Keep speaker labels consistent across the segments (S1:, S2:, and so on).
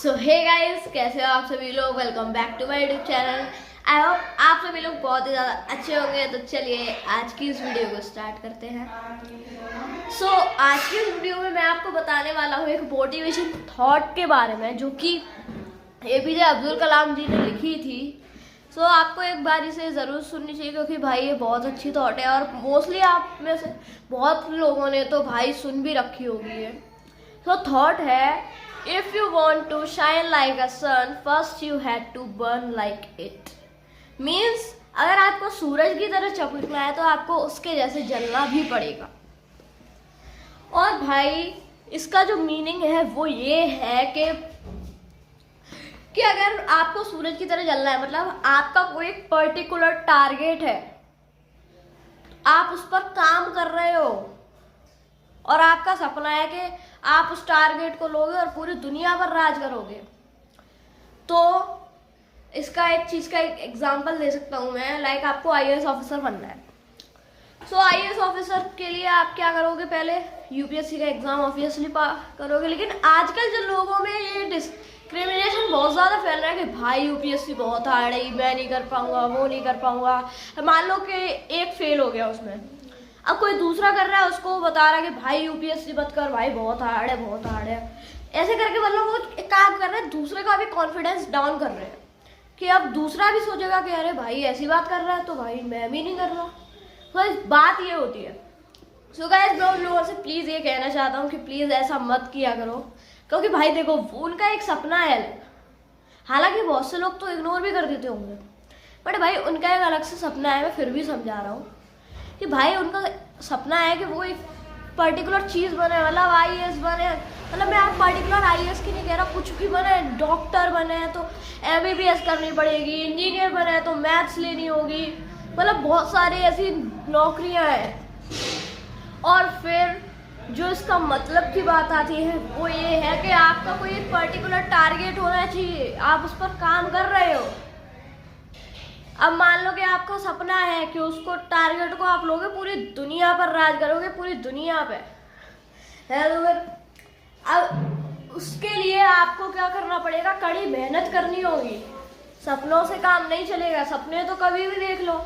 S1: सो hey guys, कैसे हो आप सभी लोग। Welcome back to my YouTube channel. I hope आप सभी लोग बहुत ही ज़्यादा अच्छे होंगे। तो चलिए आज की इस वीडियो को स्टार्ट करते हैं। आज की इस वीडियो में मैं आपको बताने वाला हूँ एक मोटिवेशन थॉट के बारे में, जो कि एपीजे अब्दुल कलाम जी ने लिखी थी। आपको एक बार इसे ज़रूर सुननी चाहिए, क्योंकि भाई ये बहुत अच्छी थॉट है और मोस्टली आप में से बहुत लोगों ने तो भाई सुन भी रखी होगी है। थॉट है, if you want to shine like a sun, first you had to burn like it. Means अगर आपको सूरज की तरह चमकना है तो आपको उसके जैसे जलना भी पड़ेगा। और भाई इसका जो मीनिंग है वो ये है कि अगर आपको सूरज की तरह जलना है, मतलब आपका कोई एक पर्टिकुलर टारगेट है, आप उस पर काम कर रहे हो और आपका सपना है कि आप उस टारगेट को लोगे और पूरी दुनिया पर राज करोगे। तो इसका एक चीज़ का एक एग्जांपल दे सकता हूँ मैं। लाइक आपको आईएएस ऑफिसर बनना है। आईएएस ऑफिसर के लिए आप क्या करोगे, पहले यूपीएससी का एग्जाम ऑब्वियसली करोगे। लेकिन आजकल जो लोगों में ये डिस्क्रिमिनेशन बहुत ज़्यादा फैल रहा है कि भाई यूपीएससी बहुत हार्ड है, मैं नहीं कर पाऊंगा, वो नहीं कर पाऊंगा। मान लो कि एक फेल हो गया उसमें, अब कोई दूसरा कर रहा है, उसको बता रहा है कि भाई यूपीएससी मत कर, भाई बहुत हार्ड है, बहुत हार्ड है। ऐसे करके मतलब वो एक काम कर रहे हैं, दूसरे का भी कॉन्फिडेंस डाउन कर रहे हैं कि अब दूसरा भी सोचेगा कि अरे भाई ऐसी बात कर रहा है तो भाई मैं भी नहीं कर रहा। बात ये होती है। गाइस, मैं उन लोगों से प्लीज़ ये कहना चाहता हूँ कि प्लीज़ ऐसा मत किया करो, क्योंकि भाई देखो उनका एक सपना है। हालांकि बहुत से लोग तो इग्नोर भी कर देते होंगे, बट भाई उनका एक अलग से सपना है। मैं फिर भी समझा रहा हूँ कि भाई उनका सपना है कि वो एक पर्टिकुलर चीज़ बने, मतलब आईएएस बने। मतलब मैं आप पर्टिकुलर आईएएस की नहीं कह रहा, कुछ भी बने। डॉक्टर बने तो एमबीबीएस करनी पड़ेगी, इंजीनियर बने तो मैथ्स लेनी होगी, मतलब बहुत सारी ऐसी नौकरियां हैं। और फिर जो इसका मतलब की बात आती है वो ये है कि आपका कोई एक पर्टिकुलर टारगेट होना चाहिए, आप उस पर काम कर रहे हो। अब मान लो कि आपका सपना है कि उसको टारगेट को आप लोगे, पूरी दुनिया पर राज करोगे, पूरी दुनिया पे है। तो फिर अब उसके लिए आपको क्या करना पड़ेगा, कड़ी मेहनत करनी होगी। सपनों से काम नहीं चलेगा। सपने तो कभी भी देख लो।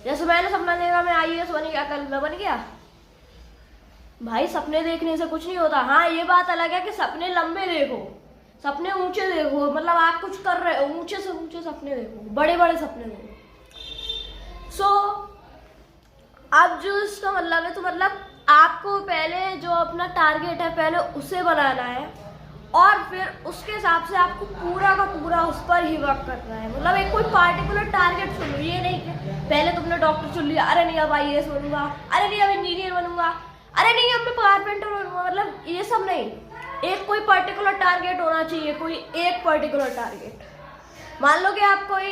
S1: जैसे मैंने सपना देखा मैं आईएएस बन गया, कल मैं बन गया। भाई सपने देखने से कुछ नहीं होता। हाँ, ये बात अलग है कि सपने लंबे देखो, सपने ऊंचे देखो, मतलब आप कुछ कर रहे हो, ऊंचे से ऊंचे सपने देखो, बड़े बड़े सपने देखो। अब जो इसका मतलब है, तो मतलब आपको पहले जो अपना टारगेट है पहले उसे बनाना है और फिर उसके हिसाब से आपको पूरा का पूरा उस पर ही वर्क करना है। मतलब एक कोई पार्टिकुलर टारगेट चुन लो। ये नहीं कि पहले तुमने डॉक्टर चुन लिया, अरे नहीं अब आईएएस बनूंगा, अरे नहीं अब इंजीनियर बनूंगा, अरे नहीं अब मैं कारपेंटर बनूंगा। मतलब ये सब नहीं, एक कोई पर्टिकुलर टारगेट होना चाहिए, कोई एक पर्टिकुलर टारगेट। मान लो कि आप कोई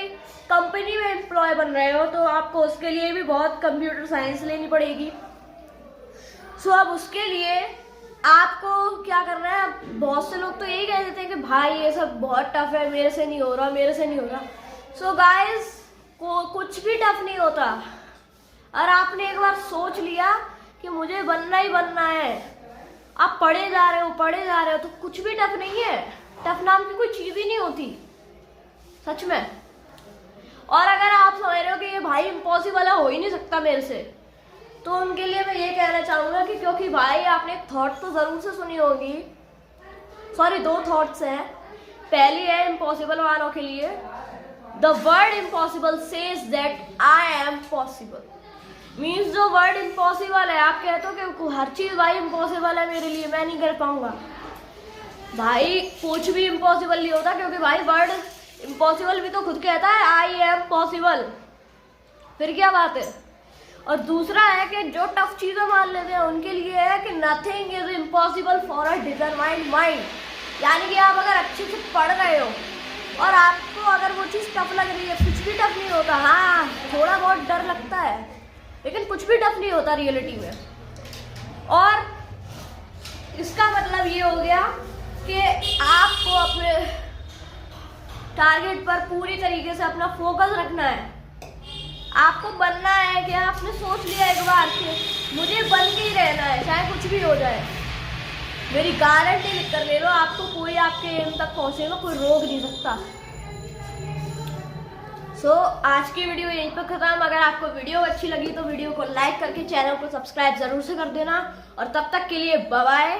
S1: कंपनी में एम्प्लॉय बन रहे हो, तो आपको उसके लिए भी बहुत कंप्यूटर साइंस लेनी पड़ेगी। अब उसके लिए आपको क्या करना है। बहुत से लोग तो यही कह देते हैं कि भाई ये सब बहुत टफ है, मेरे से नहीं हो रहा, मेरे से नहीं हो रहा। गाइस, कुछ भी टफ नहीं होता। और आपने एक बार सोच लिया कि मुझे बनना ही बनना है, आप पढ़े जा रहे हो तो कुछ भी टफ नहीं है। टफ नाम की कोई चीज ही नहीं होती, सच में। और अगर आप समझ रहे हो कि ये भाई इम्पॉसिबल है, हो ही नहीं सकता मेरे से, तो उनके लिए मैं ये कहना चाहूंगा कि क्योंकि भाई आपने एक थॉट तो जरूर से सुनी होगी। सॉरी, दो थॉट्स हैं। पहली है इम्पॉसिबल वालों के लिए, the word impossible says that I am possible. Means जो वर्ड इम्पॉसिबल है, आप कहते हो कि हर चीज भाई इम्पॉसिबल है मेरे लिए, मैं नहीं कर पाऊंगा। भाई कुछ भी इम्पॉसिबल नहीं होता, क्योंकि भाई वर्ड इम्पॉसिबल भी तो खुद कहता है आई एम पॉसिबल। फिर क्या बात है। और दूसरा है कि जो टफ चीजें मान लेते हैं उनके लिए है कि nothing is impossible for a determined mind. यानी कि आप अगर अच्छे से पढ़ रहे हो और आपको अगर वो चीज़ टफ लग रही है, कुछ भी टफ नहीं होता। हाँ, थोड़ा बहुत डर लगता है, लेकिन कुछ भी टफ नहीं होता रियलिटी में। और इसका मतलब ये हो गया कि आपको अपने टारगेट पर पूरी तरीके से अपना फोकस रखना है। आपको बनना है कि आपने सोच लिया एक बार कि मुझे बन के ही रहना है, चाहे कुछ भी हो जाए। मेरी गारंटी लिख कर ले लो, आपको कोई आपके एम तक पहुंचेगा कोई रोक नहीं सकता। सो आज की वीडियो यहीं पर खत्म। अगर आपको वीडियो अच्छी लगी तो वीडियो को लाइक करके चैनल को सब्सक्राइब जरूर से कर देना, और तब तक के लिए बाय बाय।